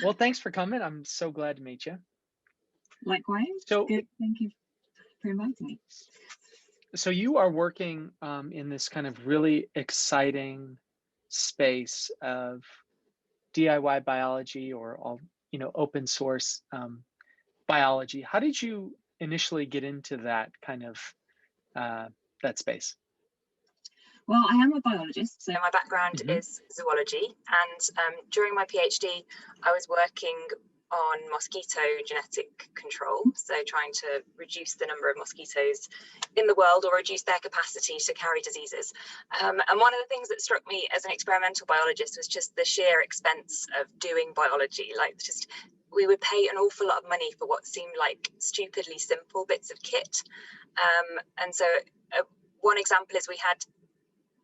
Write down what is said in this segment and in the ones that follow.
Well, thanks for coming. I'm so glad to meet you. Likewise. So, Good. Thank you for inviting me. so you are working in this kind of really exciting space of DIY biology or all, open source biology. How did you initially get into that kind of uh, that space? Well, I am a biologist, so my background Hmm. is zoology. And during my PhD, I was working on mosquito genetic control, so trying to reduce the number of mosquitoes in the world or reduce their capacity to carry diseases. And one of the things that struck me as an experimental biologist was just the sheer expense of doing biology. Like, just we would pay an awful lot of money for what seemed like stupidly simple bits of kit. And so one example is we had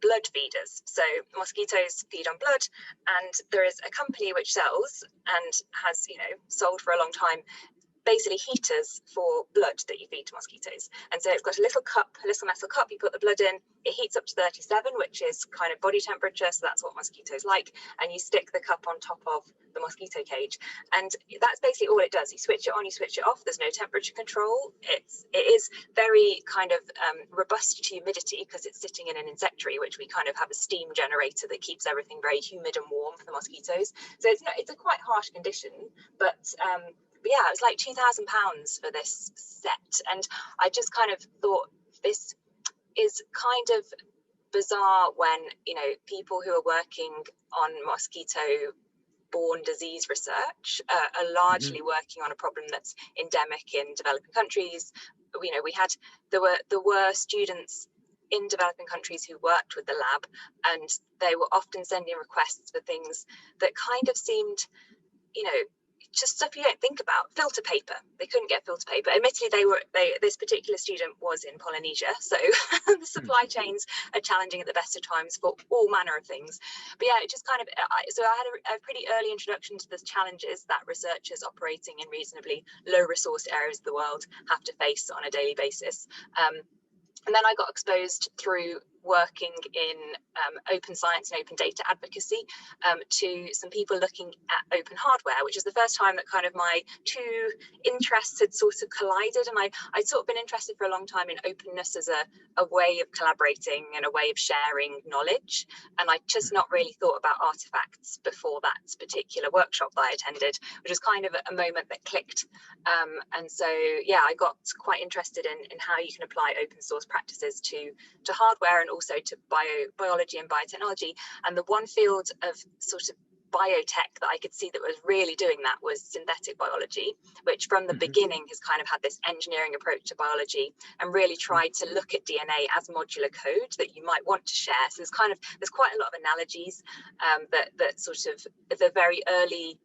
blood feeders. So mosquitoes feed on blood, and there is a company which sells and has, sold for a long time, basically heaters for blood that you feed to mosquitoes. And so it's got a little cup, a little metal cup, you put the blood in, it heats up to 37, which is kind of body temperature, so that's what mosquitoes like, and you stick the cup on top of the mosquito cage, and that's basically all it does. You switch it on, you switch it off, there's no temperature control. It is very kind of robust to humidity because it's sitting in an insectary, which we kind of have a steam generator that keeps everything very humid and warm for the mosquitoes. So it's a quite harsh condition, but yeah, it was like £2,000 for this set. And I just kind of thought, this is kind of bizarre when, people who are working on mosquito-borne disease research are Hmm. largely working on a problem that's endemic in developing countries. There were students in developing countries who worked with the lab, and they were often sending requests for things that kind of seemed, just stuff you don't think about. Filter paper, they couldn't get filter paper. Admittedly, this particular student was in Polynesia, so the supply chains are challenging at the best of times for all manner of things. But yeah, it just kind of, so I had a pretty early introduction to the challenges that researchers operating in reasonably low resource areas of the world have to face on a daily basis. And then I got exposed through working in open science and open data advocacy to some people looking at open hardware, which is the first time that kind of my two interests had sort of collided. And I'd sort of been interested for a long time in openness as a way of collaborating and a way of sharing knowledge. And I'd just not really thought about artifacts before that particular workshop that I attended, which was kind of a moment that clicked. And so, yeah, I got quite interested in how you can apply open source practices to hardware and also to biology and biotechnology. And the one field of sort of biotech that I could see that was really doing that was synthetic biology, which from the beginning has kind of had this engineering approach to biology and really tried to look at DNA as modular code that you might want to share. So there's quite a lot of analogies that sort of the very early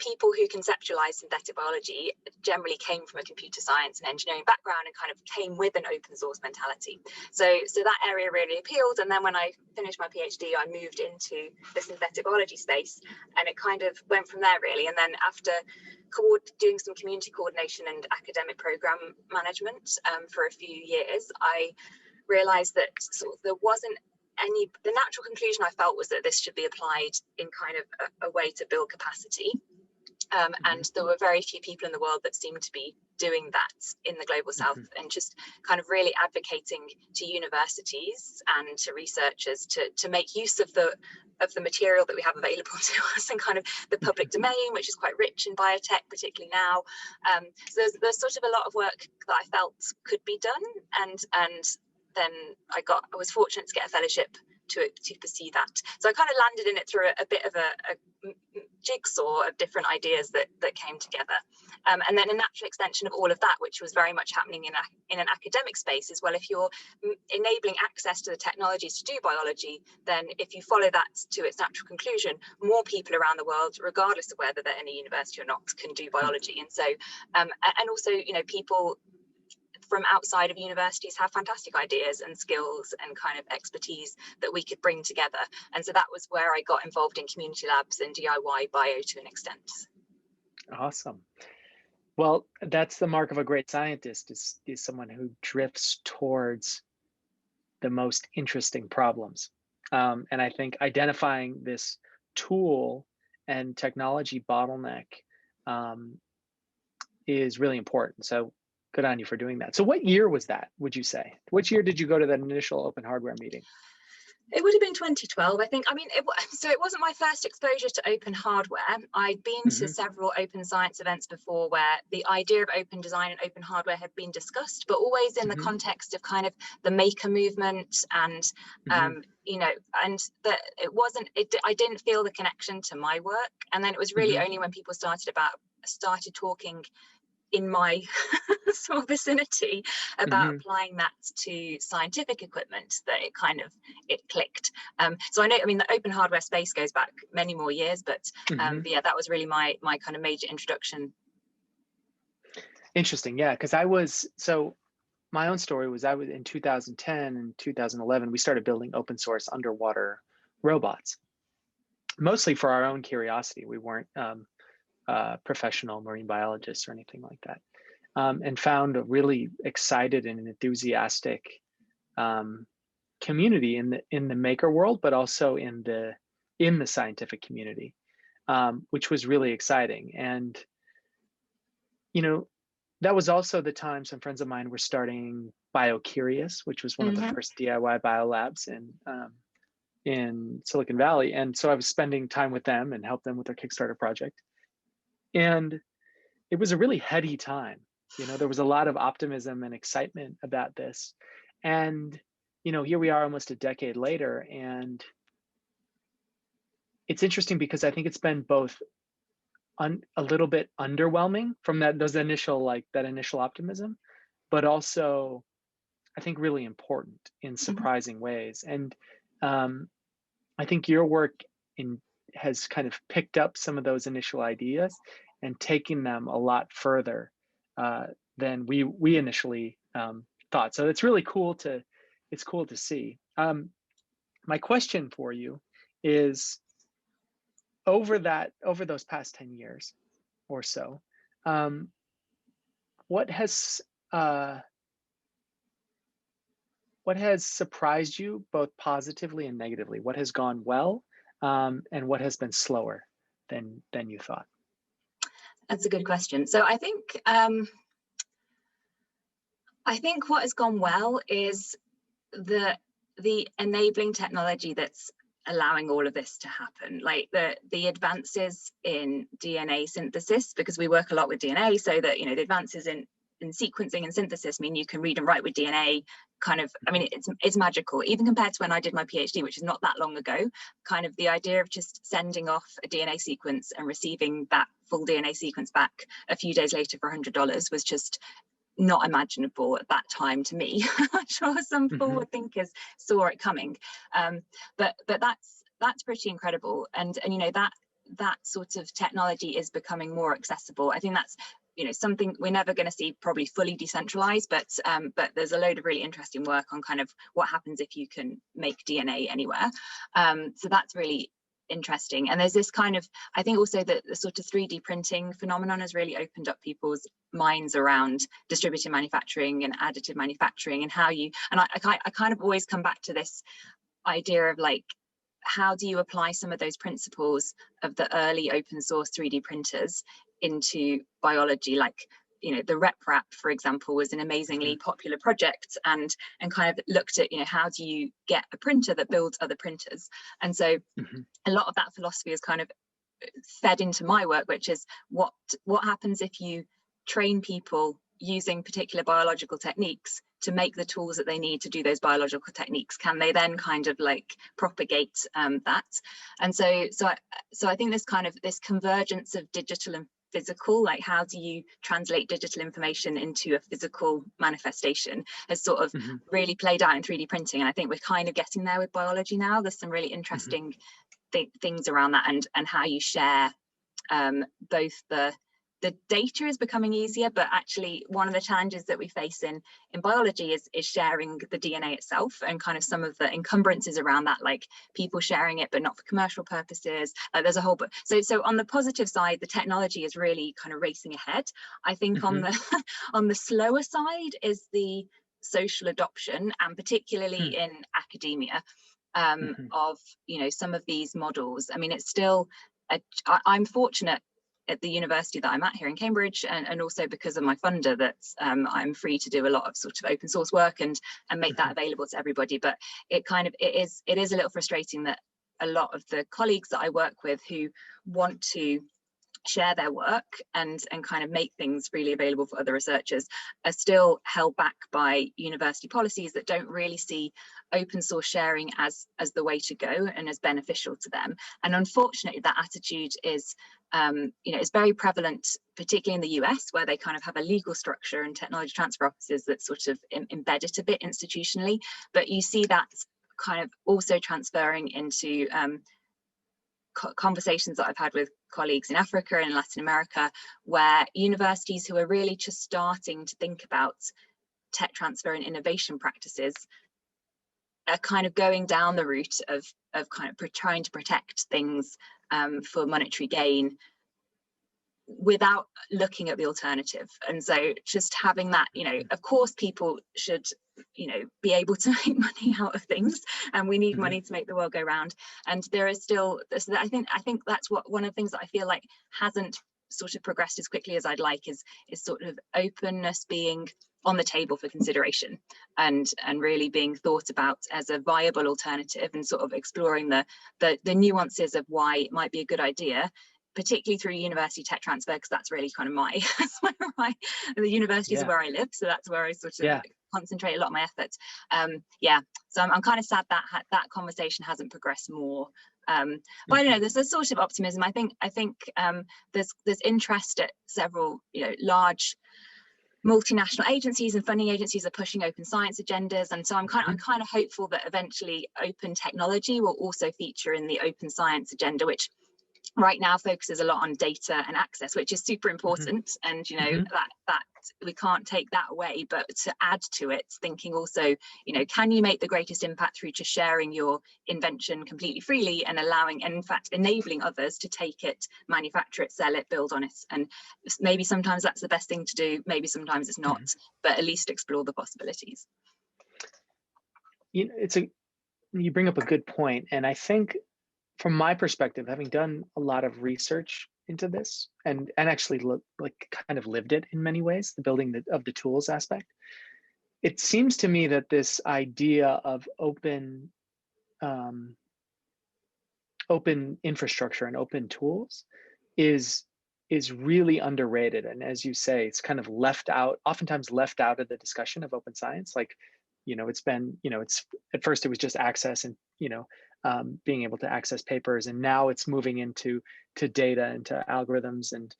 people who conceptualized synthetic biology generally came from a computer science and engineering background and kind of came with an open source mentality. So that area really appealed. And then when I finished my PhD, I moved into the synthetic biology space, and it kind of went from there really. And then after doing some community coordination and academic program management for a few years, I realized that sort of there wasn't the natural conclusion I felt was that this should be applied in kind of a way to build capacity. And there were very few people in the world that seemed to be doing that in the global south, and just kind of really advocating to universities and to researchers to make use of the material that we have available to us and kind of the public domain, which is quite rich in biotech, particularly now. So there's sort of a lot of work that I felt could be done, and then I was fortunate to get a fellowship to pursue that. So I kind of landed in it through a bit of a jigsaw of different ideas that came together. And then a natural extension of all of that, which was very much happening in an academic space, is, well, if you're enabling access to the technologies to do biology, then if you follow that to its natural conclusion, more people around the world, regardless of whether they're in a university or not, can do biology. And so, and also, people from outside of universities have fantastic ideas and skills and kind of expertise that we could bring together. And so that was where I got involved in community labs and DIY bio to an extent. Awesome. Well, that's the mark of a great scientist, is someone who drifts towards the most interesting problems. And I think identifying this tool and technology bottleneck um, is really important. So good on you for doing that. So what year was that, would you say? Which year did you go to that initial open hardware meeting? It would have been 2012, I think. I mean, so it wasn't my first exposure to open hardware. I'd been to Hmm. several open science events before where the idea of open design and open hardware had been discussed, but always in the Hmm. context of kind of the maker movement and, Hmm. you know, and that it wasn't, I didn't feel the connection to my work. And then it was really Hmm. only when people started talking in my sort of vicinity about Hmm. applying that to scientific equipment that it clicked. So I know, I mean, the open hardware space goes back many more years, but Hmm. yeah, that was really my kind of major introduction. Interesting. Yeah. Cause so my own story was I was in 2010 and 2011, we started building open source underwater robots, mostly for our own curiosity. We weren't professional marine biologists or anything like that. And found a really excited and enthusiastic um, community in the maker world, but also in the scientific community, which was really exciting. And you know, that was also the time some friends of mine were starting BioCurious, which was one of the Mm-hmm. first DIY biolabs in Silicon Valley. And so I was spending time with them and helped them with their Kickstarter project. And it was a really heady time. You know, there was a lot of optimism and excitement about this. And, you know, here we are almost a decade later. And it's interesting because I think it's been both a little bit underwhelming from that initial optimism, but also I think really important in Mm-hmm. surprising ways. And um, I think your work in has kind of picked up some of those initial ideas and taken them a lot further uh, than we initially thought. So it's cool to see. My question for you is over those past 10 years or so, um, what has uh, what has surprised you both positively and negatively? What has gone well, and what has been slower than you thought? That's a good question. So I think what has gone well is the enabling technology that's allowing all of this to happen, like the advances in DNA synthesis, because we work a lot with DNA, so that, you know, the advances in sequencing and synthesis mean you can read and write with DNA kind of, I Mhm. mean, it's magical, even compared to when I did my PhD, which is not that long ago. Kind of the idea of just sending off a DNA sequence and receiving that full DNA sequence back a few days later for $100 was just not imaginable at that time to me. I'm sure some Mhm. forward thinkers saw it coming, but that's pretty incredible. And you know, that sort of technology is becoming more accessible. I think that's, you know, something we're never going to see probably fully decentralized, but there's a load of really interesting work on kind of what happens if you can make DNA anywhere. So that's really interesting. And there's this kind of, I think also that the sort of 3D printing phenomenon has really opened up people's minds around distributed manufacturing and additive manufacturing, and how you, and I kind of always come back to this idea of like, how do you apply some of those principles of the early open source 3D printers into biology? Like, you know, the RepRap, for example, was an amazingly Mhm. popular project, and kind of looked at, you know, how do you get a printer that builds other printers? And so Mhm. a lot of that philosophy is kind of fed into my work, which is what happens if you train people using particular biological techniques to make the tools that they need to do those biological techniques? Can they then kind of like propagate that? And so I think this kind of this convergence of digital and physical, like how do you translate digital information into a physical manifestation, has sort of Mhm. really played out in 3D printing. And I think we're kind of getting there with biology now. There's some really Mhm. interesting things around that, and how you share both the data is becoming easier, but actually one of the challenges that we face in biology is sharing the DNA itself, and kind of some of the encumbrances around that, like people sharing it but not for commercial purposes. There's a whole, but so on the positive side, the technology is really kind of racing ahead. I think on Mhm. the on the slower side is the social adoption, and particularly in academia, Mhm. of, you know, some of these models. I mean, it's still I'm fortunate at the university that I'm at here in Cambridge, and also because of my funder, that I'm free to do a lot of sort of open source work and make that available to everybody. But it is a little frustrating that a lot of the colleagues that I work with who want to share their work and kind of make things really available for other researchers are still held back by university policies that don't really see open source sharing as the way to go and as beneficial to them. And unfortunately, that attitude is is very prevalent, particularly in the US, where they kind of have a legal structure and technology transfer offices that sort of embed it a bit institutionally. But you see that kind of also transferring into conversations that I've had with colleagues in Africa and Latin America, where universities who are really just starting to think about tech transfer and innovation practices are kind of going down the route of kind of trying to protect things for monetary gain without looking at the alternative. And so just having that, of course people should be able to make money out of things, and we need money to make the world go round. And there is still this, I think that's one of the things that I feel like hasn't sort of progressed as quickly as I'd like, is sort of openness being on the table for consideration and really being thought about as a viable alternative, and sort of exploring the nuances of why it might be a good idea, particularly through university tech transfer, because that's really kind of the universities are where I live, so that's where I sort of concentrate a lot of my efforts. So I'm kind of sad that that conversation hasn't progressed more. But I don't know, there's a sort of optimism. I think there's interest at several large multinational agencies and funding agencies are pushing open science agendas, and so I'm kind of hopeful that eventually open technology will also feature in the open science agenda, which right now focuses a lot on data and access, which is super important. And that we can't take that away, but to add to it, thinking also, can you make the greatest impact through just sharing your invention completely freely and allowing, and in fact enabling others to take it, manufacture it, sell it, build on it. And maybe sometimes that's the best thing to do, maybe sometimes it's not, but at least explore the possibilities. You bring up a good point, and I think from my perspective, having done a lot of research into this and actually kind of lived it in many ways, the building of the tools aspect, it seems to me that this idea of open infrastructure and open tools is really underrated. And as you say, it's kind of oftentimes left out of the discussion of open science. Like, it's been, it's at first it was just access and, being able to access papers, and now it's moving into data and to algorithms, and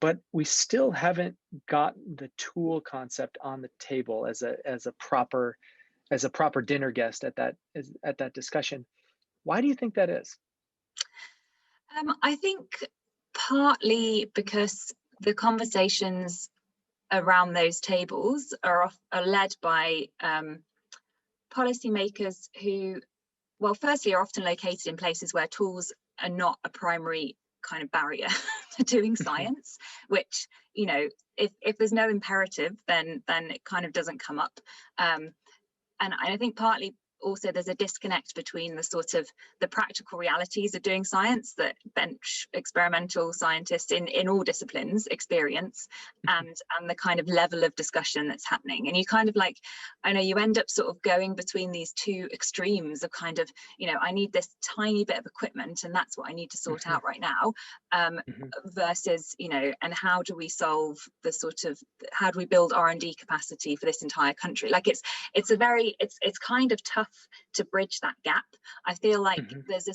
but we still haven't got the tool concept on the table as a proper dinner guest at that discussion. Why do you think that is? I think partly because the conversations around those tables are led by policymakers who, well, firstly, are often located in places where tools are not a primary kind of barrier to doing science, which, if there's no imperative, then it kind of doesn't come up. And I think partly also there's a disconnect between the sort of the practical realities of doing science that bench experimental scientists in all disciplines experience, and the kind of level of discussion that's happening. And you kind of I know you end up sort of going between these two extremes of kind of, I need this tiny bit of equipment and that's what I need to sort out right now, versus, and how do we solve the sort of, how do we build R&D capacity for this entire country? Like it's kind of tough to bridge that gap. I feel like there's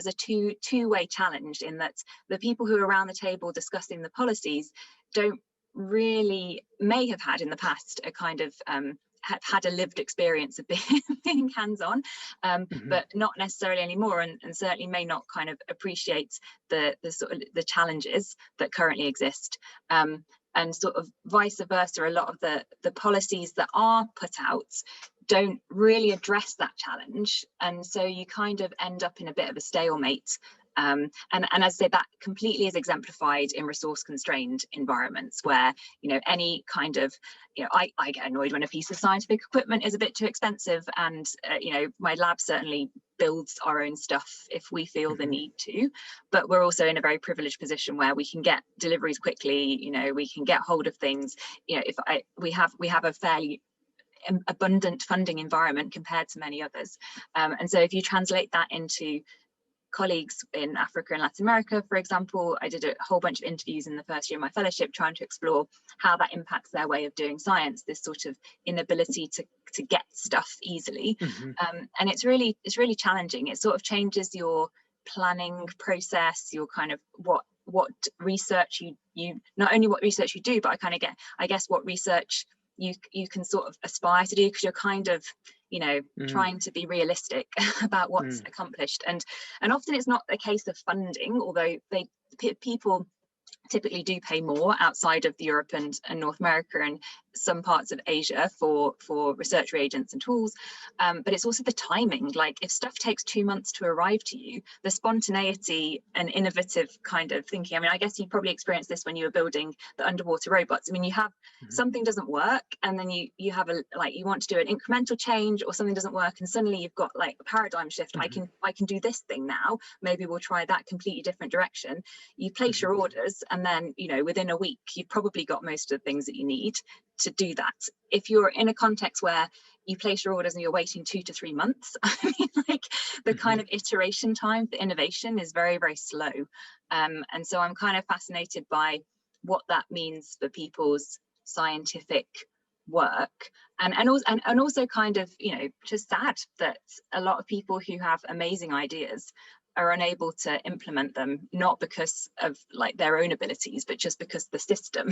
a two-way challenge, in that the people who are around the table discussing the policies may have had in the past a kind of have had a lived experience of being hands-on, but not necessarily anymore, and certainly may not kind of appreciate the sort of the challenges that currently exist. And sort of vice versa, a lot of the policies that are put out don't really address that challenge, and so you kind of end up in a bit of a stalemate And as I say, that completely is exemplified in resource constrained environments where, you know, any kind of, you know, I get annoyed when a piece of scientific equipment is a bit too expensive, and you know, my lab certainly builds our own stuff if we feel the need to, but we're also in a very privileged position where we can get deliveries quickly, you know, we can get hold of things, you know, we have a fairly abundant funding environment compared to many others, and so if you translate that into colleagues in Africa and Latin America, for example, I did a whole bunch of interviews in the first year of my fellowship trying to explore how that impacts their way of doing science, this sort of inability to get stuff easily. And it's really challenging. It sort of changes your planning process, your kind of what research you not only what research you do, but I guess what research you can sort of aspire to do, because you're kind of, you know, trying to be realistic about what's accomplished, and often it's not a case of funding, although people typically do pay more outside of Europe and North America and some parts of Asia for research reagents and tools, but it's also the timing. Like, if stuff takes 2 months to arrive to you, the spontaneity and innovative kind of thinking, I mean, I guess you probably experienced this when you were building the underwater robots. I mean, you have something doesn't work, and then you have you want to do an incremental change, or something doesn't work, and suddenly you've got like a paradigm shift. I can do this thing now, maybe we'll try that completely different direction. You place your orders, and then, you know, within a week you've probably got most of the things that you need to do that. If you're in a context where you place your orders and you're waiting 2 to 3 months, I mean, like, the kind of iteration time for innovation is very, very slow. And so I'm kind of fascinated by what that means for people's scientific work, and also kind of, you know, just sad that a lot of people who have amazing ideas are unable to implement them, not because of like their own abilities, but just because the system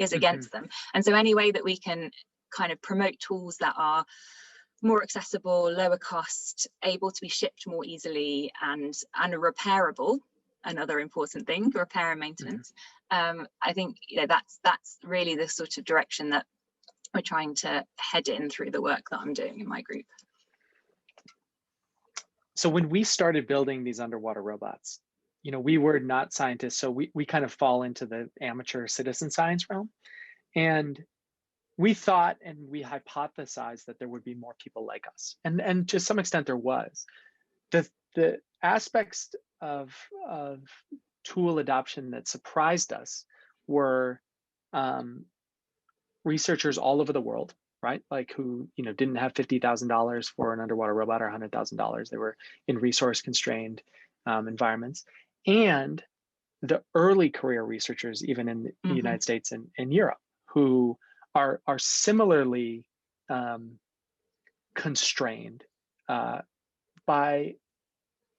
is against them. And so any way that we can kind of promote tools that are more accessible, lower cost, able to be shipped more easily, and are repairable, another important thing, repair and maintenance. I think, you know, that's really the sort of direction that we're trying to head in through the work that I'm doing in my group. So when we started building these underwater robots, you know, we were not scientists, so we kind of fall into the amateur citizen science realm. And we thought, and we hypothesized, that there would be more people like us. And to some extent there was. The aspects of tool adoption that surprised us were researchers all over the world, right? Like, who, you know, didn't have $50,000 for an underwater robot or $100,000. They were in resource constrained environments. And the early career researchers, even in the United States and Europe, who are similarly constrained by,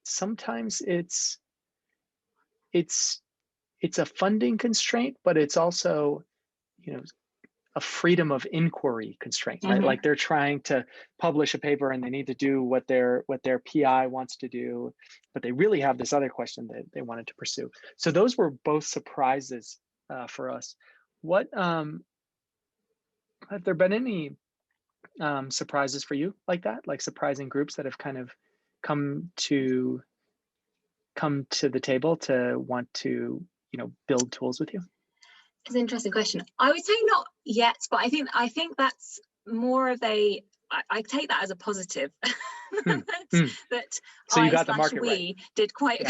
sometimes it's a funding constraint, but it's also, you know, a freedom of inquiry constraint, right? Like, they're trying to publish a paper and they need to do what their PI wants to do, but they really have this other question that they wanted to pursue. So those were both surprises for us. What have there been any surprises for you like that, like surprising groups that have kind of come to the table to want to, you know, build tools with you? It's an interesting question. I would say not yet, but I think that's more of a, I take that as a positive. that so you got the market we right. did quite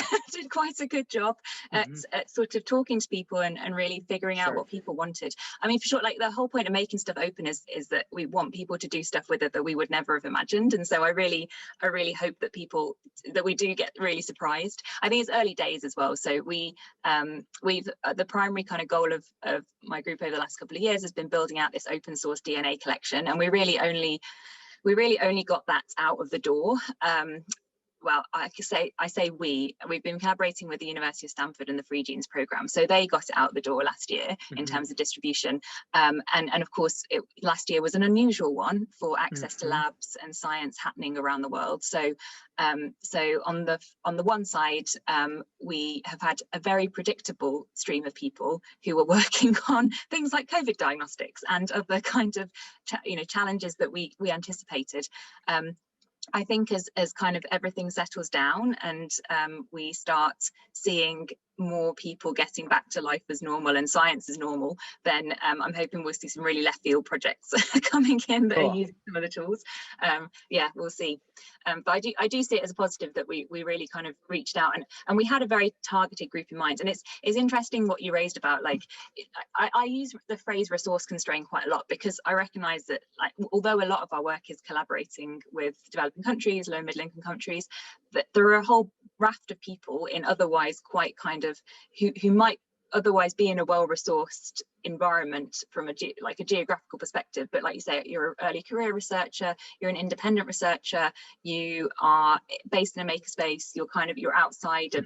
a good job at sort of talking to people and really figuring out what people wanted. I mean, for sure, like, the whole point of making stuff open is that we want people to do stuff with it that we would never have imagined. And so I really hope that we do get really surprised. I think it's early days as well. So we've the primary kind of goal of my group over the last couple of years has been building out this open source DNA collection, and we really only got that out of the door. Well, I say we've been collaborating with the University of Stanford and the Free Genes program. So they got it out the door last year in terms of distribution. And of course, last year was an unusual one for access to labs and science happening around the world. So on the one side, we have had a very predictable stream of people who were working on things like COVID diagnostics and other kind of challenges that we anticipated. I think as kind of everything settles down and we start seeing more people getting back to life as normal and science as normal, then I'm hoping we'll see some really left field projects coming in that are using some of the tools. Yeah, we'll see. But I do see it as a positive that we really kind of reached out and we had a very targeted group in mind. And it's interesting what you raised about, like, I use the phrase resource constraint quite a lot, because I recognize that, like, although a lot of our work is collaborating with developing countries, low middle income countries, that there are a whole raft of people in otherwise quite kind of who might otherwise be in a well-resourced environment from a geographical perspective, but like you say, you're an early career researcher, you're an independent researcher, you are based in a makerspace, you're outside of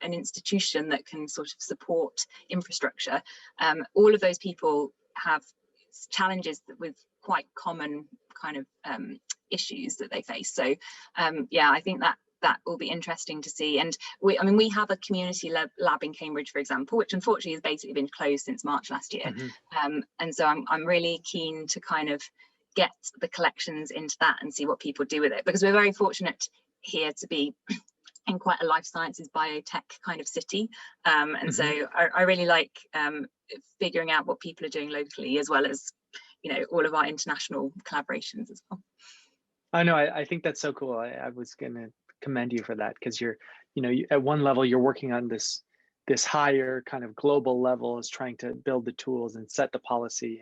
an institution that can sort of support infrastructure. All of those people have challenges with quite common kind of issues that they face. So yeah, I think that will be interesting to see. And we have a community lab in Cambridge, for example, which unfortunately has basically been closed since March last year. And so I'm really keen to kind of get the collections into that and see what people do with it, because we're very fortunate here to be in quite a life sciences biotech kind of city. And so I really like figuring out what people are doing locally, as well as, you know, all of our international collaborations as well. I know, I think that's so cool. I was going to commend you for that, because you're, you know, at one level you're working on this higher kind of global level, is trying to build the tools and set the policy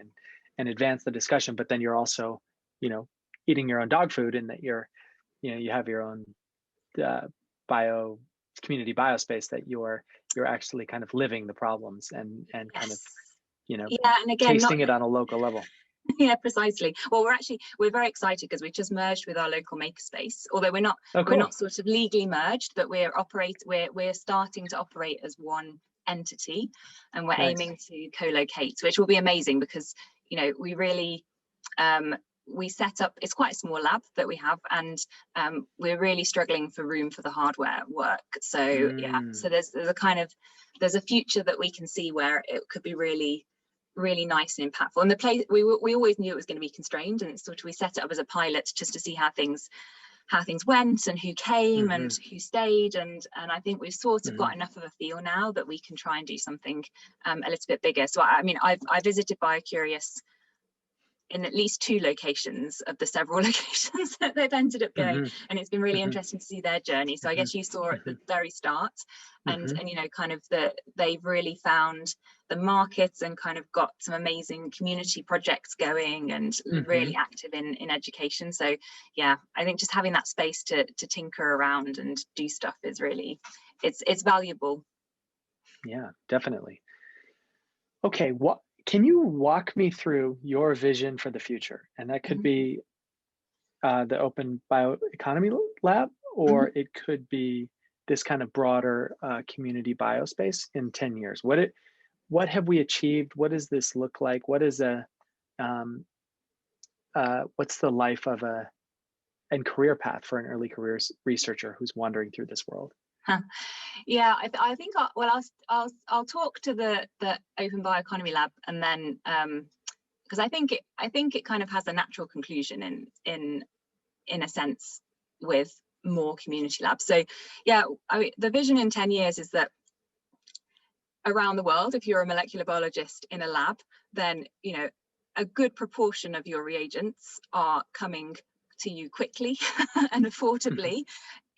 and advance the discussion, but then you're also, you know, eating your own dog food, and that you're, you know, you have your own community biospace that you're actually kind of living the problems and kind of, you know, and again, tasting it on a local level. Yeah, precisely. Well, we're very excited because we just merged with our local makerspace, although we're not sort of legally merged, but we're starting to operate as one entity, and we're aiming to co-locate, which will be amazing, because, you know, we really we set up, it's quite a small lab that we have, and we're really struggling for room for the hardware work. So yeah, so there's a future that we can see where it could be really nice and impactful. And the place, we always knew it was going to be constrained, and it's sort of, we set it up as a pilot just to see how things went and who came and who stayed, and I think we've sort of got enough of a feel now that we can try and do something a little bit bigger. So I mean, I visited BioCurious in at least 2 locations of the several locations that they've ended up going, and it's been really interesting to see their journey. So I guess you saw at the very start, and you know, kind of they've really found the markets and kind of got some amazing community projects going, and really active in education. So yeah, I think just having that space to tinker around and do stuff is really, it's valuable. Yeah, definitely. Okay, can you walk me through your vision for the future? And that could be the Open Bioeconomy Lab, or it could be this kind of broader community biospace in 10 years. What have we achieved? What does this look like? What is what's the life of and career path for an early career researcher who's wandering through this world? Yeah, I think I'll talk to the Open Bioeconomy Lab, and then because I think it kind of has a natural conclusion in a sense with more community labs. So yeah, the vision in 10 years is that around the world, if you're a molecular biologist in a lab, then, you know, a good proportion of your reagents are coming to you quickly and affordably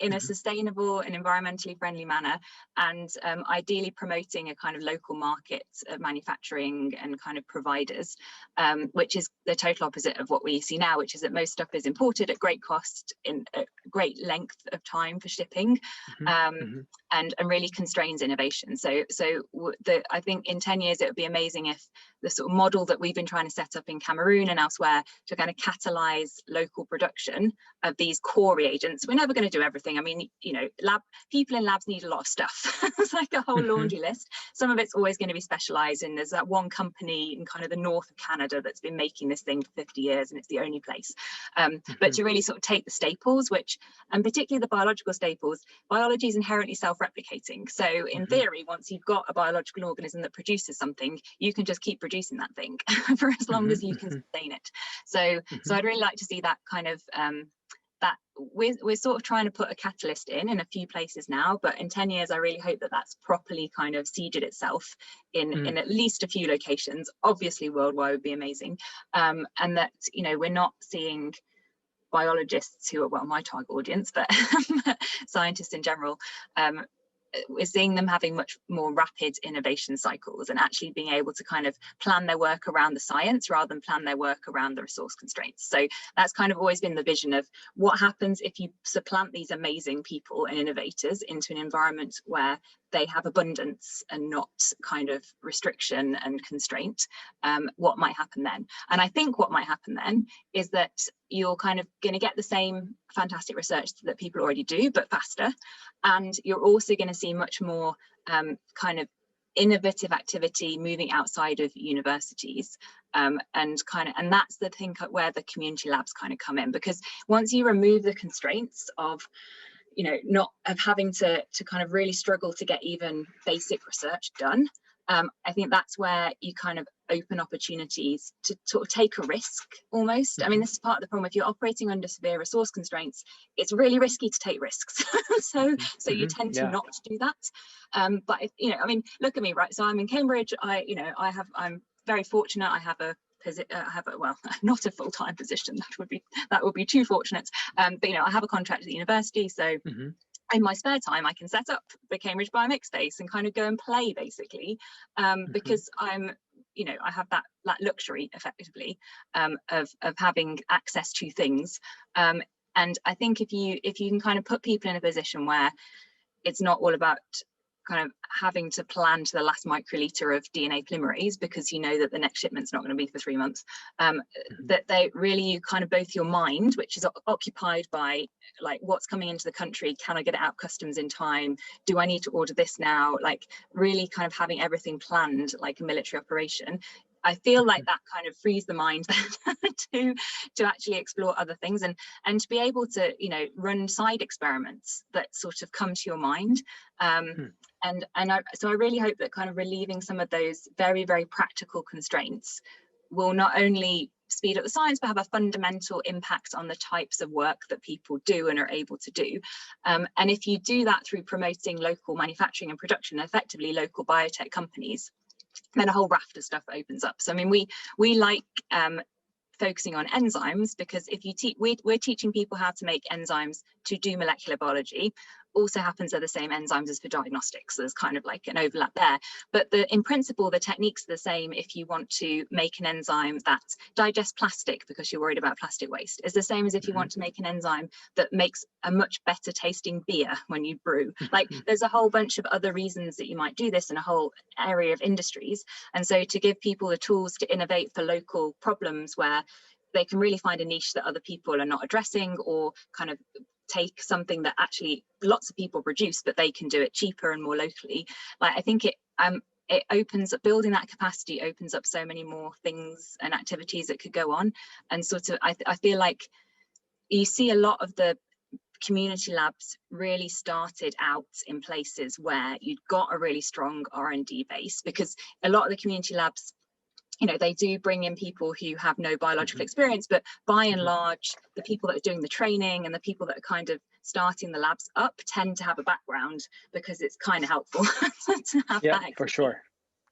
in a sustainable and environmentally friendly manner, and ideally promoting a kind of local market of manufacturing and kind of providers, which is the total opposite of what we see now, which is that most stuff is imported at great cost in a great length of time for shipping, and really constrains innovation. So I think in 10 years it would be amazing if the sort of model that we've been trying to set up in Cameroon and elsewhere to kind of catalyze local production of these core reagents. We're never going to do everything. I mean, you know, people in labs need a lot of stuff. It's like a whole laundry list. Some of it's always going to be specialized in. There's that one company in kind of the north of Canada that's been making this thing for 50 years, and it's the only place. But to really sort of take the staples, and particularly the biological staples, biology is inherently self-replicating. So in theory, once you've got a biological organism that produces something, you can just keep producing that thing for as long as you can sustain it. So I'd really like to see that kind of we're sort of trying to put a catalyst in a few places now, but in 10 years I really hope that that's properly kind of seeded itself in at least a few locations. Obviously worldwide would be amazing, and that, you know, we're not seeing biologists who are, well, my target audience, but scientists in general, we're seeing them having much more rapid innovation cycles and actually being able to kind of plan their work around the science rather than plan their work around the resource constraints. So that's kind of always been the vision of what happens if you supplant these amazing people and innovators into an environment where they have abundance and not kind of restriction and constraint. What might happen then? And I think what might happen then is that you're kind of going to get the same fantastic research that people already do, but faster. And you're also going to see much more kind of innovative activity moving outside of universities, and that's the thing where the community labs kind of come in, because once you remove the constraints of, you know, not of having to kind of really struggle to get even basic research done, I think that's where you kind of open opportunities to sort of take a risk almost. I mean, this is part of the problem. If you're operating under severe resource constraints, it's really risky to take risks. so you tend to not do that. But if, you know, I mean, look at me, right? So I'm in Cambridge. I'm very fortunate. I have a well, not a full-time position. That would be too fortunate. But you know, I have a contract at the university, so in my spare time, I can set up the Cambridge Biomix space and kind of go and play, basically, because I'm, you know, I have that luxury, effectively, of having access to things. And I think if you can kind of put people in a position where it's not all about kind of having to plan to the last microliter of DNA polymerase, because you know that the next shipment's not going to be for 3 months, that they really, you kind of both your mind, which is occupied by like what's coming into the country, can I get it out customs in time, do I need to order this now, like really kind of having everything planned like a military operation. I feel like that kind of frees the mind to actually explore other things and to be able to, you know, run side experiments that sort of come to your mind. So I really hope that kind of relieving some of those very, very practical constraints will not only speed up the science, but have a fundamental impact on the types of work that people do and are able to do. And if you do that through promoting local manufacturing and production, effectively local biotech companies, then a whole raft of stuff opens up. So I mean, we like focusing on enzymes, because if you we're teaching people how to make enzymes to do molecular biology. Also happens they're the same enzymes as for diagnostics. So there's kind of like an overlap there. But in principle, the techniques are the same. If you want to make an enzyme that digests plastic because you're worried about plastic waste, it's the same as if you want to make an enzyme that makes a much better tasting beer when you brew. Like there's a whole bunch of other reasons that you might do this in a whole area of industries. And so to give people the tools to innovate for local problems where they can really find a niche that other people are not addressing, or kind of take something that actually lots of people produce, but they can do it cheaper and more locally. Like I think it opens up, building that capacity opens up so many more things and activities that could go on. And sort of I feel like you see a lot of the community labs really started out in places where you'd got a really strong R&D base, because a lot of the community labs, you know, they do bring in people who have no biological experience, but by and large, the people that are doing the training and the people that are kind of starting the labs up tend to have a background, because it's kind of helpful to have that. For sure.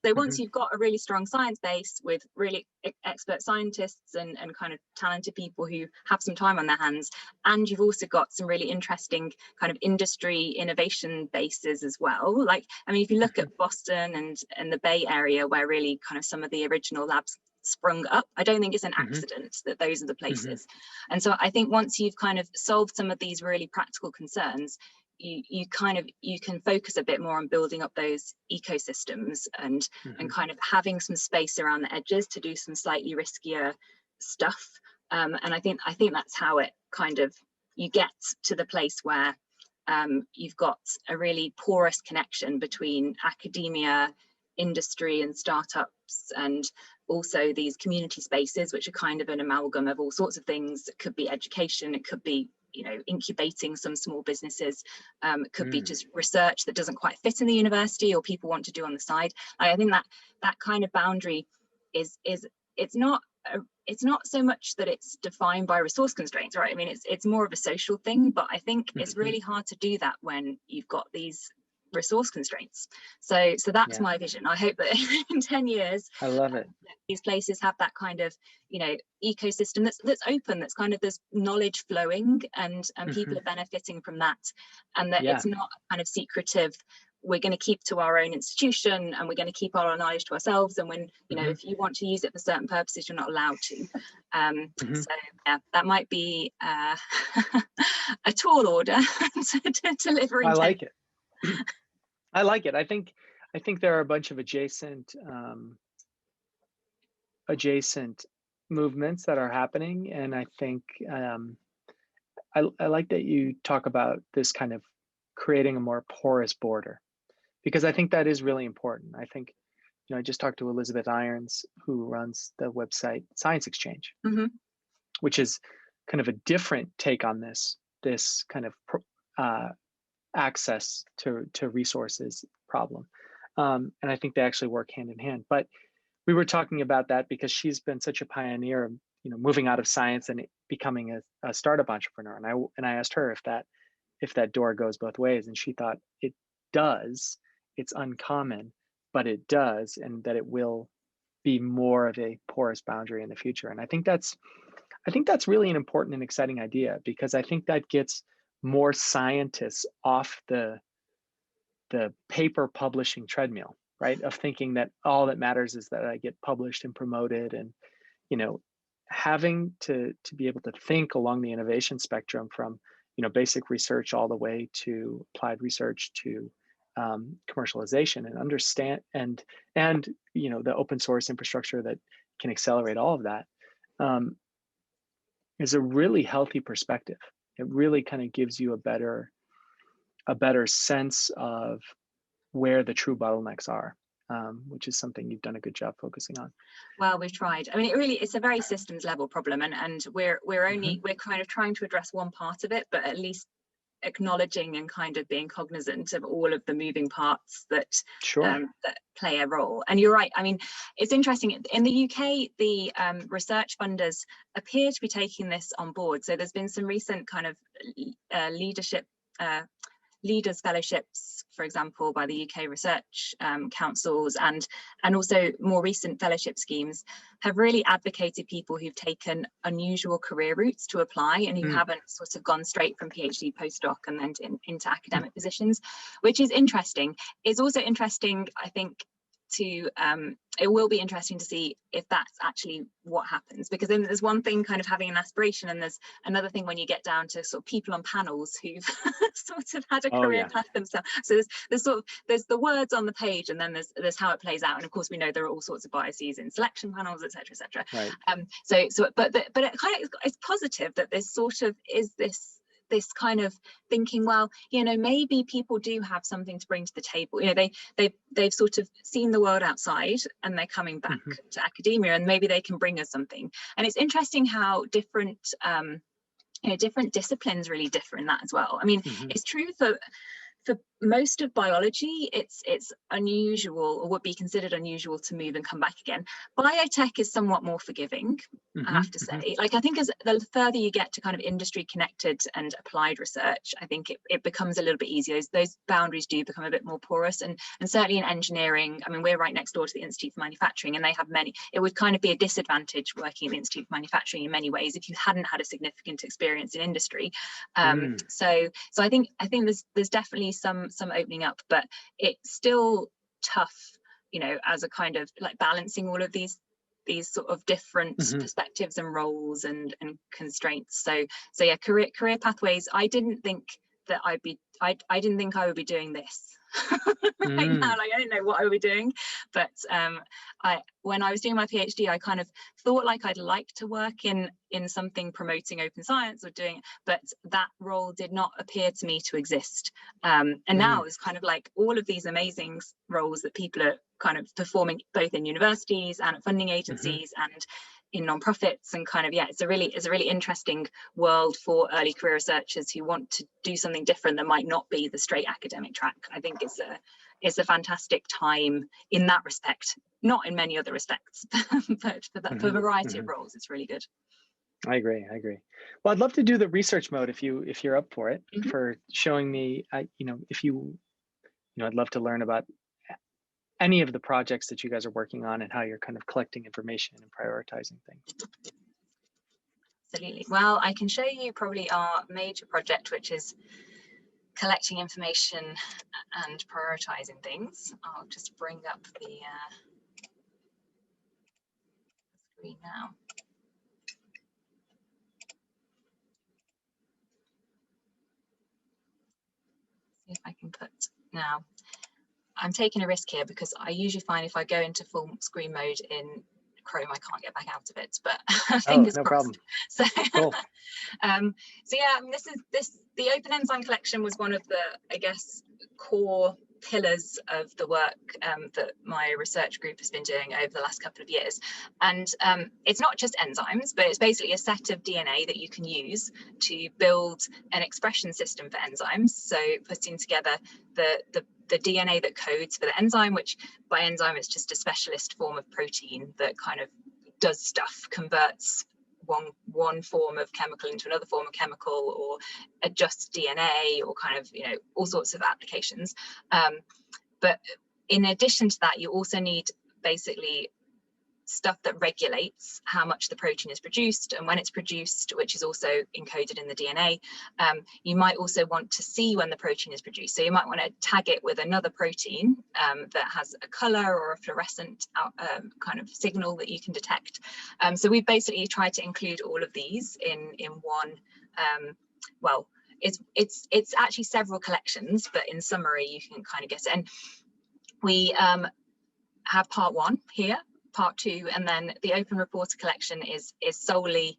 So once you've got a really strong science base with really expert scientists and kind of talented people who have some time on their hands, and you've also got some really interesting kind of industry innovation bases as well. Like, I mean, if you look at Boston and the Bay Area, where really kind of some of the original labs sprung up, I don't think it's an accident that those are the places. And so I think once you've kind of solved some of these really practical concerns, you can focus a bit more on building up those ecosystems and kind of having some space around the edges to do some slightly riskier stuff. And I think that's how it kind of, you get to the place where you've got a really porous connection between academia, industry and startups, and also these community spaces, which are kind of an amalgam of all sorts of things. It could be education, it could be, you know, incubating some small businesses, it could be just research that doesn't quite fit in the university or people want to do on the side. I think that kind of boundary is it's not so much that it's defined by resource constraints, right? I mean, it's more of a social thing, but I think it's really hard to do that when you've got these resource constraints. So that's my vision. I hope that in 10 years, I love it. these places have that kind of, ecosystem that's open, that's kind of, there's knowledge flowing, and people are benefiting from that, and that it's not kind of secretive. We're going to keep to our own institution, and we're going to keep our knowledge to ourselves, and when if you want to use it for certain purposes, you're not allowed to. So yeah, that might be a tall order to deliver. I like it. I like it. I think there are a bunch of adjacent movements that are happening, and I think I like that you talk about this kind of creating a more porous border, because I think that is really important. I think, I just talked to Elizabeth Irons, who runs the website Science Exchange, which is kind of a different take on this kind of access to resources problem. And I think they actually work hand in hand. But we were talking about that because she's been such a pioneer of, moving out of science and becoming a startup entrepreneur. And I asked her if that door goes both ways, and she thought it does. It's uncommon, but it does, and that it will be more of a porous boundary in the future. And I think that's really an important and exciting idea, because I think that gets more scientists off the paper publishing treadmill, right? Of thinking that all that matters is that I get published and promoted, and having to be able to think along the innovation spectrum from basic research all the way to applied research to commercialization, and understand and the open source infrastructure that can accelerate all of that, is a really healthy perspective. It really kind of gives you a better sense of where the true bottlenecks are, which is something you've done a good job focusing on. Well, we've tried. I mean, it's a very systems level problem, and we're kind of trying to address one part of it, but at least acknowledging and kind of being cognizant of all of the moving parts that that play a role. And you're right. I mean, it's interesting. In the UK, the research funders appear to be taking this on board. So there's been some recent kind of leaders fellowships, for example, by the UK research councils, and also more recent fellowship schemes have really advocated people who've taken unusual career routes to apply, and who haven't sort of gone straight from PhD postdoc and then into academic positions, which is interesting. It's also interesting, I think, it will be interesting to see if that's actually what happens, because then there's one thing kind of having an aspiration, and there's another thing when you get down to sort of people on panels who've sort of had a career path themselves. So there's the words on the page, and then there's how it plays out, and of course we know there are all sorts of biases in selection panels, etc. Right. But it kind of, it's positive that there's sort of is this kind of thinking, well, maybe people do have something to bring to the table. They've sort of seen the world outside, and they're coming back to academia, and maybe they can bring us something. And it's interesting how different different disciplines really differ in that as well. I mean, it's true for most of biology, it's unusual, or would be considered unusual, to move and come back again. Biotech is somewhat more forgiving, I have to say. Like, I think as the further you get to kind of industry connected and applied research, I think it becomes a little bit easier. Those boundaries do become a bit more porous, and certainly in engineering, I mean, we're right next door to the Institute for Manufacturing, and they have many. It would kind of be a disadvantage working at the Institute for Manufacturing in many ways if you hadn't had a significant experience in industry. So I think there's definitely some opening up, but it's still tough, as a kind of like balancing all of these sort of different perspectives and roles and constraints. So yeah, career pathways. I didn't think that I didn't think I would be doing this. Right now, like, I didn't know what I would be doing, but when I was doing my PhD, I kind of thought like I'd like to work in something promoting open science or doing, but that role did not appear to me to exist. And now it's kind of like all of these amazing roles that people are kind of performing both in universities and at funding agencies, and in nonprofits, and kind of, yeah, it's a really interesting world for early career researchers who want to do something different that might not be the straight academic track. I think it's a fantastic time in that respect, not in many other respects, but for a variety of roles, it's really good. I agree. Well, I'd love to do the research mode if you're up for it, for showing me, I'd love to learn about any of the projects that you guys are working on and how you're kind of collecting information and prioritizing things. Absolutely. Well, I can show you probably our major project, which is collecting information and prioritizing things. I'll just bring up the screen now. See if I can put now. I'm taking a risk here because I usually find if I go into full screen mode in Chrome, I can't get back out of it, but fingers no crossed. problem. So, cool. So yeah, the Open Enzyme collection was one of the, I guess, core pillars of the work that my research group has been doing over the last couple of years. And it's not just enzymes, but it's basically a set of DNA that you can use to build an expression system for enzymes. So putting together the DNA that codes for the enzyme, which by enzyme it's just a specialist form of protein that kind of does stuff, converts one form of chemical into another form of chemical, or adjusts DNA, or kind of, all sorts of applications. But in addition to that, you also need basically stuff that regulates how much the protein is produced and when it's produced, which is also encoded in the DNA. You might also want to see when the protein is produced. So you might want to tag it with another protein that has a color or a fluorescent kind of signal that you can detect. So we've basically tried to include all of these in one, well, it's actually several collections, but in summary, you can kind of guess it. And we have part 1 here, part 2, and then the Open Reporter collection is solely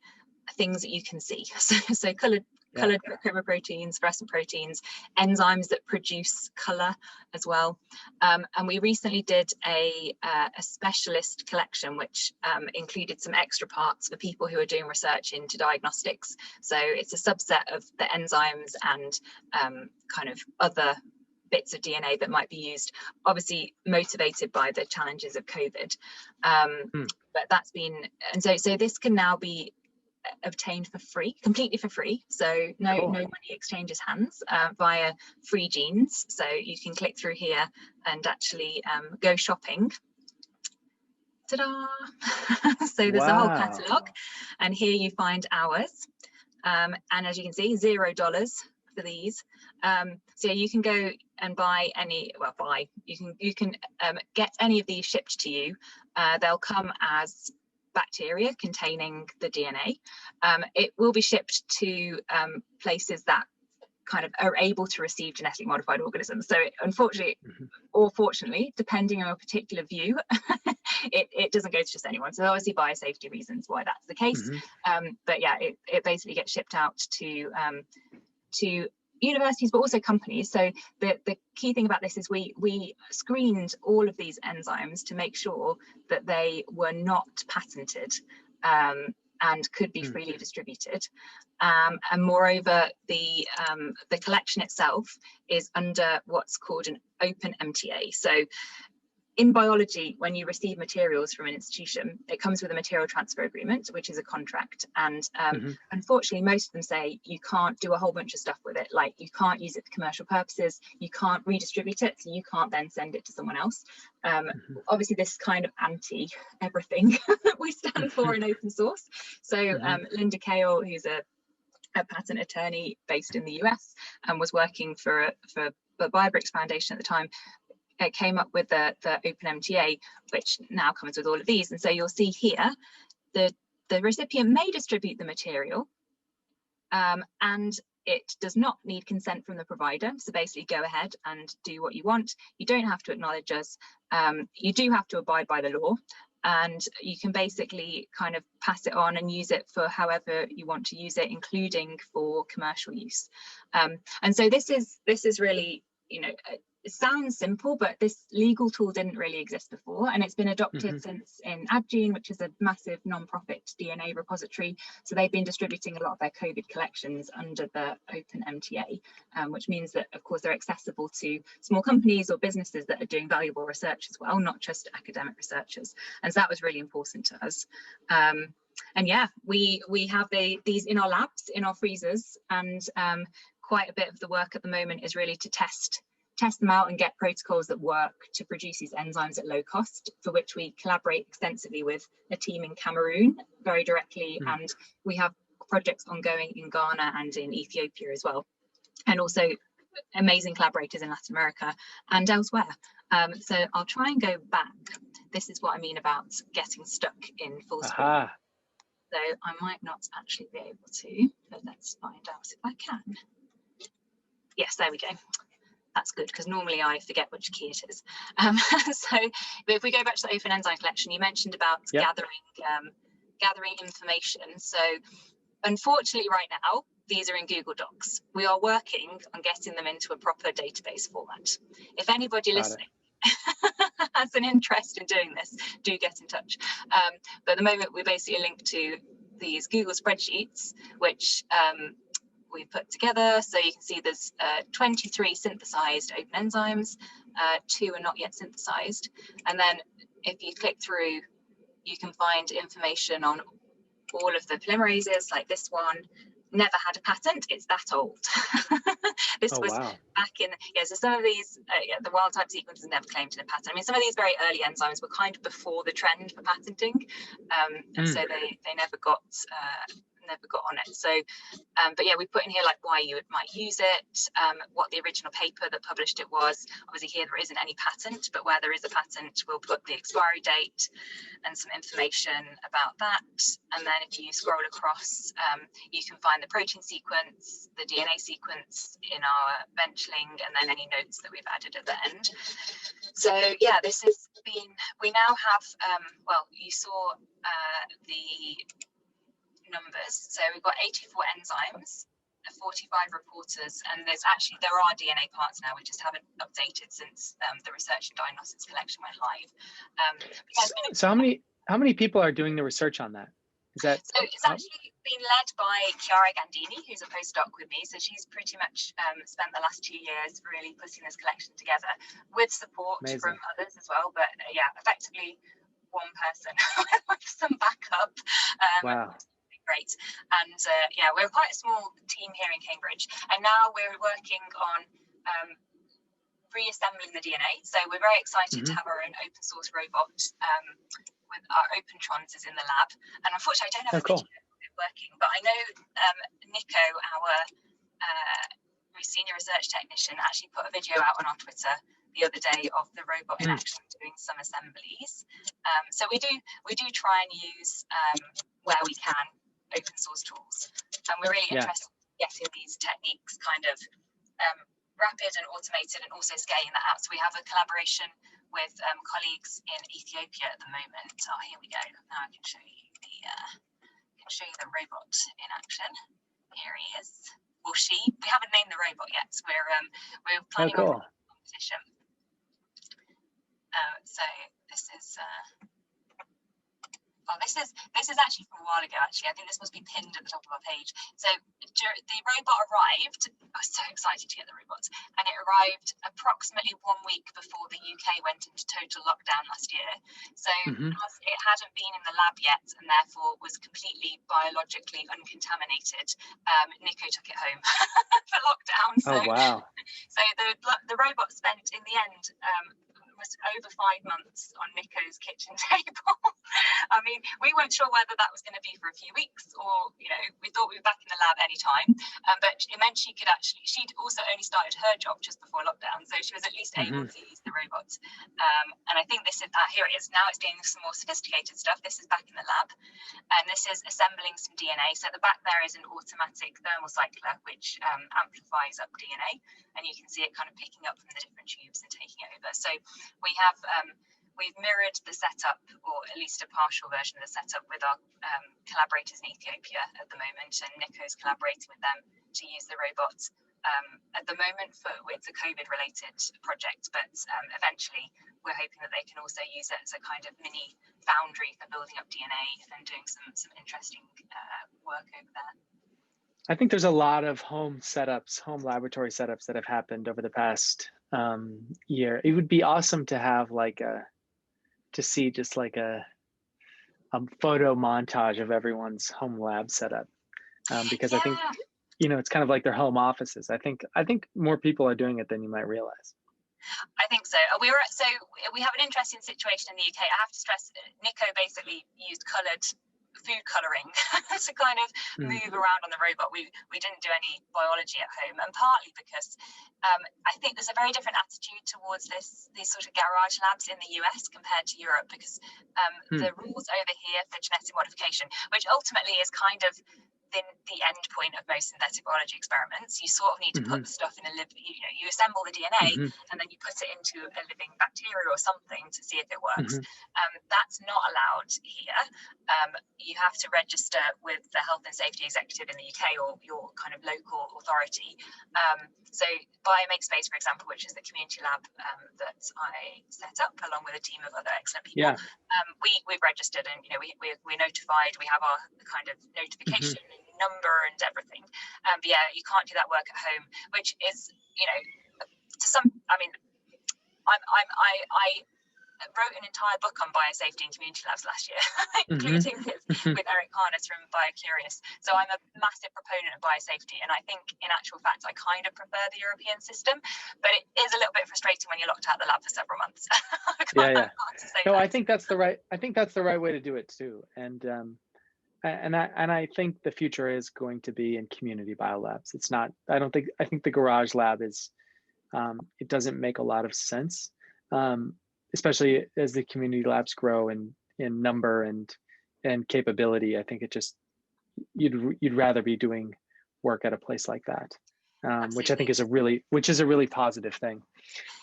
things that you can see. So colored chromoproteins, fluorescent proteins, enzymes that produce color as well. And we recently did a specialist collection, which included some extra parts for people who are doing research into diagnostics. So it's a subset of the enzymes and kind of other bits of DNA that might be used, obviously motivated by the challenges of COVID. But that's been, and so this can now be obtained for free, completely for free. So no money exchanges hands via Free Genes. So you can click through here and actually go shopping. Ta-da! So there's a whole catalogue, and here you find ours. And as you can see, $0 for these. So you can go and buy any, well, you can get any of these shipped to you. They'll come as bacteria containing the DNA. It will be shipped to places that kind of are able to receive genetically modified organisms. So unfortunately, or fortunately, depending on a particular view, it doesn't go to just anyone. So obviously biosafety reasons why that's the case. But yeah, it basically gets shipped out to universities, but also companies. So the key thing about this is we screened all of these enzymes to make sure that they were not patented and could be freely distributed. And moreover, the collection itself is under what's called an open MTA. So in biology, when you receive materials from an institution, it comes with a material transfer agreement, which is a contract. And unfortunately, most of them say you can't do a whole bunch of stuff with it. Like you can't use it for commercial purposes, you can't redistribute it, so you can't then send it to someone else. Obviously, this is kind of anti everything that we stand for in open source. So Linda Kale, who's a patent attorney based in the US and was working for the BioBricks Foundation at the time, came up with the Open MTA, which now comes with all of these. And so you'll see here, the recipient may distribute the material, and it does not need consent from the provider. So basically go ahead and do what you want. You don't have to acknowledge us. You do have to abide by the law, and you can basically kind of pass it on and use it for however you want to use it, including for commercial use. And so this is really, it sounds simple, but this legal tool didn't really exist before, and it's been adopted since in AdGene, which is a massive non-profit DNA repository. So they've been distributing a lot of their COVID collections under the open MTA, which means that, of course, they're accessible to small companies or businesses that are doing valuable research as well, not just academic researchers. And so that was really important to us. And yeah, we have these in our labs, in our freezers, and quite a bit of the work at the moment is really to test them out and get protocols that work to produce these enzymes at low cost, for which we collaborate extensively with a team in Cameroon very directly. And we have projects ongoing in Ghana and in Ethiopia as well, and also amazing collaborators in Latin America and elsewhere. So I'll try and go back. This is what I mean about getting stuck in full screen. So I might not actually be able to, but let's find out if I can. Yes, there we go. That's good, because normally I forget which key it is. So if we go back to the open enzyme collection, you mentioned about gathering information. So unfortunately right now, these are in Google Docs. We are working on getting them into a proper database format. If anybody listening has an interest in doing this, do get in touch. But at the moment, we basically link to these Google spreadsheets, which we put together. So you can see there's 23 synthesized open enzymes, 2 are not yet synthesized. And then if you click through, you can find information on all of the polymerases, like this one. Never had a patent, it's that old. This was back in, so some of these, the wild type sequences never claimed a patent. I mean, some of these very early enzymes were kind of before the trend for patenting, and so they never got on it. So but yeah, we put in here like why you might use it, what the original paper that published it was. Obviously here there isn't any patent, but where there is a patent, we'll put the expiry date and some information about that. And then if you scroll across, you can find the protein sequence, the DNA sequence in our bench link, and then any notes that we've added at the end. So yeah, this has been, we now have, well, you saw the numbers. So we've got 84 enzymes, 45 reporters, and there are DNA parts now. We just haven't updated since the research and diagnostics collection went live. So how many people are doing the research on that? So it's actually been led by Chiara Gandini, who's a postdoc with me. So she's pretty much spent the last 2 years really putting this collection together with support from others as well. But yeah, effectively one person with some backup. Wow. Great. And yeah, we're quite a small team here in Cambridge, and now we're working on reassembling the DNA. So we're very excited to have our own open source robot with our Opentrons is in the lab. And unfortunately, I don't have a video of it working, but I know Nico, our senior research technician, actually put a video out on our Twitter the other day of the robot in action doing some assemblies. So we do try and use where we can open source tools, and we're really interested in getting these techniques kind of rapid and automated, and also scaling that out. So we have a collaboration with colleagues in Ethiopia at the moment. Oh, here we go. Now I can show you the robot in action. Here he is, or she. We haven't named the robot yet. So we're planning on a competition. So this is. Oh, this is actually from a while ago, actually. I think this must be pinned at the top of our page. So the robot arrived. I was so excited to get the robots. And it arrived approximately 1 week before the UK went into total lockdown last year. So as it hadn't been in the lab yet, and therefore was completely biologically uncontaminated, Nico took it home for lockdown. So, oh, wow. So the robot spent, in the end, was over 5 months on Nico's kitchen table. I mean, we weren't sure whether that was going to be for a few weeks, or, you know, we thought we were back in the lab anytime. But it meant she'd also only started her job just before lockdown, so she was at least able to use the robot. And I think this is here it is. Now it's doing some more sophisticated stuff. This is back in the lab, and this is assembling some DNA. So at the back there is an automatic thermal cycler which amplifies up DNA, and you can see it kind of picking up from the different tubes and taking it over. So we have we've mirrored the setup, or at least a partial version of the setup, with our collaborators in Ethiopia at the moment, and Nico's collaborating with them to use the robot at the moment it's a COVID related project, but eventually we're hoping that they can also use it as a kind of mini foundry for building up DNA and doing some interesting work over there. I think there's a lot of home laboratory setups that have happened over the past year. It would be awesome to have to see just like a photo montage of everyone's home lab setup, because I think, you know, it's kind of like their home offices. I think more people are doing it than you might realize. I think so. We have an interesting situation in the UK. I have to stress, Nico basically used food colouring to kind of move around on the robot. We didn't do any biology at home, and partly because I think there's a very different attitude towards these sort of garage labs in the US compared to Europe, because the rules over here for genetic modification, which ultimately is kind of the end point of most synthetic biology experiments, you sort of need to put the stuff in you assemble the DNA and then you put it into a living bacteria or something to see if it works. That's not allowed here. You have to register with the health and safety executive in the UK or your kind of local authority. So BioMakeSpace, for example, which is the community lab that I set up along with a team of other excellent people, we've registered, and we're notified. We have our kind of notification number and everything. But yeah, you can't do that work at home, which is, to some, I mean, I wrote an entire book on biosafety in community labs last year, including with Eric Harness from BioCurious. So I'm a massive proponent of biosafety, and I think in actual fact I kind of prefer the European system, but it is a little bit frustrating when you're locked out of the lab for several months. No, I think that's the right way to do it too. And I think the future is going to be in community biolabs. It's not, I think the garage lab is, it doesn't make a lot of sense, especially as the community labs grow in number and capability. I think it just, you'd rather be doing work at a place like that, which I think is a really positive thing.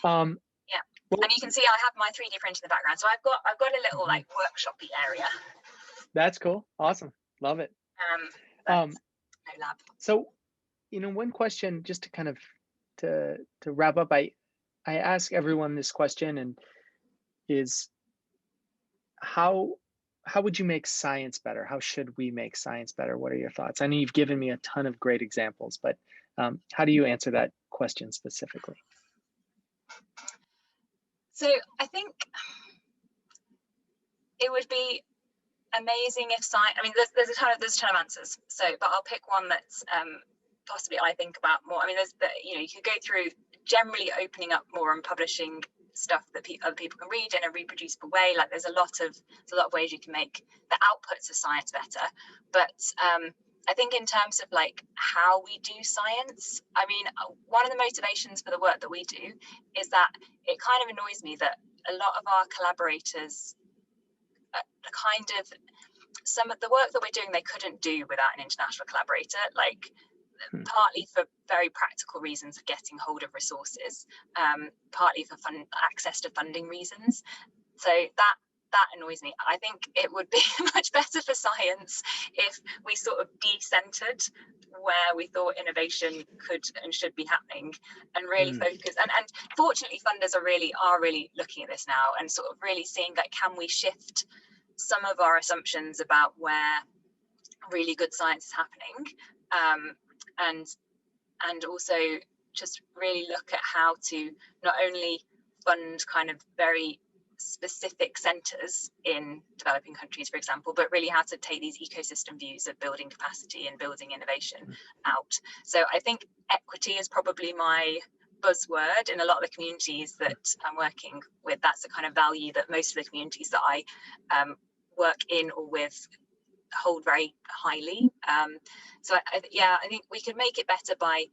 Well, and you can see I have my 3D printer in the background. So I've got a little like workshopy area. That's cool. Awesome. Love it. No lab. So, one question just to kind of to wrap up, I ask everyone this question, and is how would you make science better? How should we make science better? What are your thoughts? I know you've given me a ton of great examples, but how do you answer that question specifically? So I think it would be amazing if science, I mean, there's a ton of answers. So, but I'll pick one that's possibly I think about more. I mean, you could go through generally opening up more and publishing stuff that other people can read in a reproducible way. Like there's a lot of ways you can make the outputs of science better. But I think in terms of like how we do science, I mean, one of the motivations for the work that we do is that it kind of annoys me that a lot of our collaborators kind of, some of the work that we're doing they couldn't do without an international collaborator, like partly for very practical reasons of getting hold of resources, partly for access to funding reasons. So that annoys me. I think it would be much better for science if we sort of decentered where we thought innovation could and should be happening, and really focus. And fortunately, funders are really looking at this now and sort of really seeing like, can we shift some of our assumptions about where really good science is happening, and also just really look at how to not only fund kind of very specific centres in developing countries, for example, but really how to take these ecosystem views of building capacity and building innovation out. So I think equity is probably my buzzword in a lot of the communities that I'm working with. That's the kind of value that most of the communities that I work in or with hold very highly. So I think we could make it better by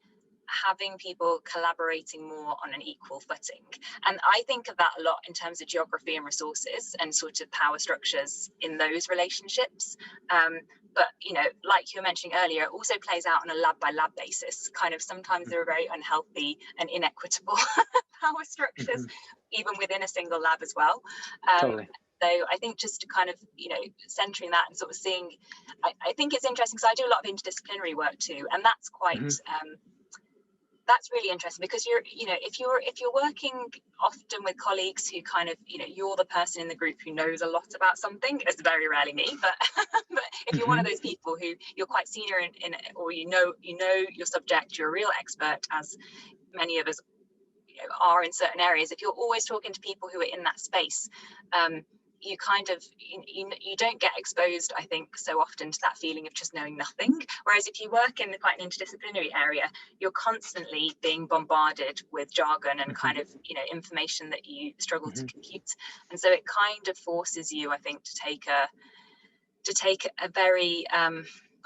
having people collaborating more on an equal footing. And I think of that a lot in terms of geography and resources and sort of power structures in those relationships. But, like you were mentioning earlier, it also plays out on a lab by lab basis. Kind of sometimes there are very unhealthy and inequitable power structures, even within a single lab as well. Totally. So I think just to kind of, centering that and sort of seeing, I think it's interesting because I do a lot of interdisciplinary work too. And that's quite, that's really interesting, because if you're working often with colleagues who kind of, you're the person in the group who knows a lot about something. It's very rarely me, but but if you're one of those people who you're quite senior in or you know your subject, you're a real expert, as many of us are in certain areas. If you're always talking to people who are in that space, you kind of you don't get exposed, I think, so often to that feeling of just knowing nothing. Whereas if you work in quite an interdisciplinary area, you're constantly being bombarded with jargon and kind of information that you struggle to compute, and so it kind of forces you, I think, to take a very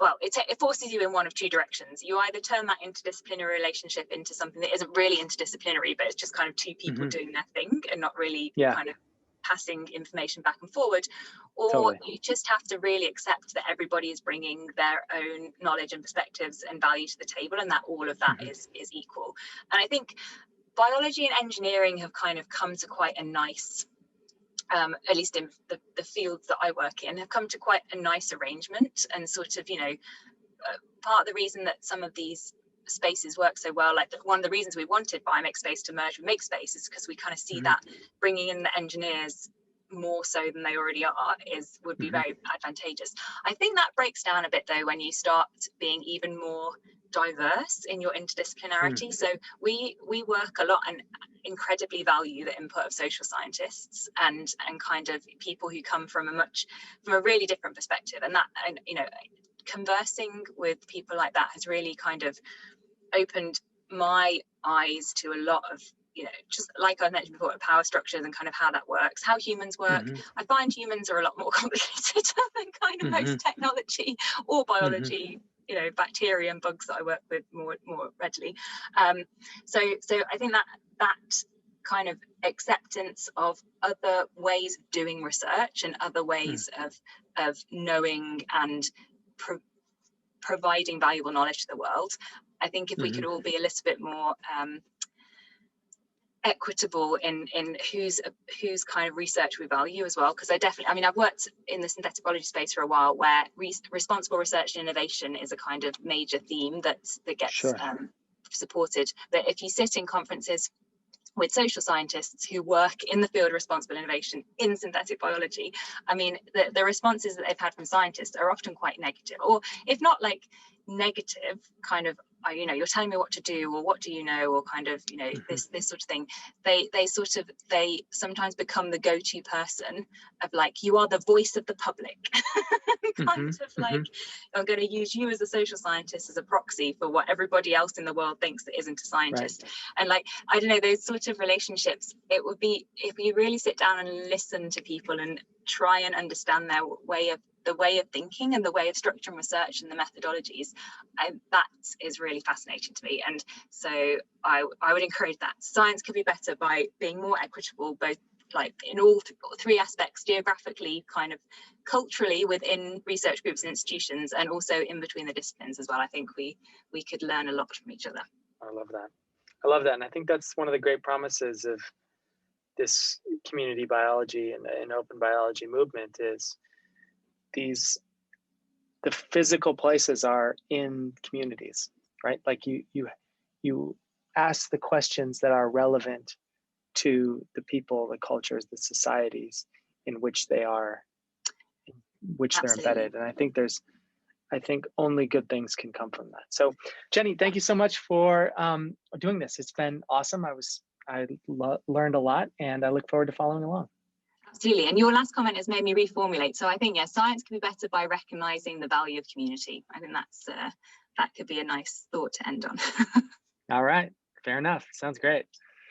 well, it forces you in one of two directions. You either turn that interdisciplinary relationship into something that isn't really interdisciplinary, but it's just kind of two people doing their thing and not really kind of passing information back and forward, or you just have to really accept that everybody is bringing their own knowledge and perspectives and value to the table, and that all of that is equal. And I think biology and engineering have kind of come to quite a nice, at least in the fields that I work in, have come to quite a nice arrangement. And sort of, part of the reason that some of these spaces work so well, like one of the reasons we wanted BioMakeSpace to merge with MakeSpace, is because we kind of see that bringing in the engineers more so than they already are would be very advantageous. I think that breaks down a bit though when you start being even more diverse in your interdisciplinarity. So we work a lot and incredibly value the input of social scientists and kind of people who come from a really different perspective, and conversing with people like that has really kind of opened my eyes to a lot of, just like I mentioned before, power structures and kind of how that works, how humans work. I find humans are a lot more complicated than kind of most technology or biology, bacteria and bugs that I work with more readily. So I think that kind of acceptance of other ways of doing research and other ways of knowing and providing valuable knowledge to the world. I think if we could all be a little bit more equitable in whose kind of research we value as well, because I've worked in the synthetic biology space for a while, where responsible research and innovation is a kind of major theme that gets supported. But if you sit in conferences with social scientists who work in the field of responsible innovation in synthetic biology, I mean, the responses that they've had from scientists are often quite negative, or if not like negative, kind of, you're telling me what to do, or what do you know, or kind of, this sort of thing. They sometimes become the go-to person of like, you are the voice of the public. Kind of like, I'm going to use you as a social scientist as a proxy for what everybody else in the world thinks that isn't a scientist. And like, I don't know, those sort of relationships, it would be, if you really sit down and listen to people and try and understand their way of thinking and the way of structuring research and the methodologies, that is really fascinating to me. And so I would encourage that. Science could be better by being more equitable, both like in all three aspects, geographically, kind of culturally within research groups and institutions, and also in between the disciplines as well. I think we could learn a lot from each other. I love that. And I think that's one of the great promises of this community biology and open biology movement is the physical places are in communities, right? Like you ask the questions that are relevant to the people, the cultures, the societies in which they're embedded. And I think only good things can come from that. So Jenny, thank you so much for doing this. It's been awesome. I learned a lot, and I look forward to following along. Absolutely. And your last comment has made me reformulate. So I think, science can be better by recognizing the value of community. I think that could be a nice thought to end on. All right. Fair enough. Sounds great.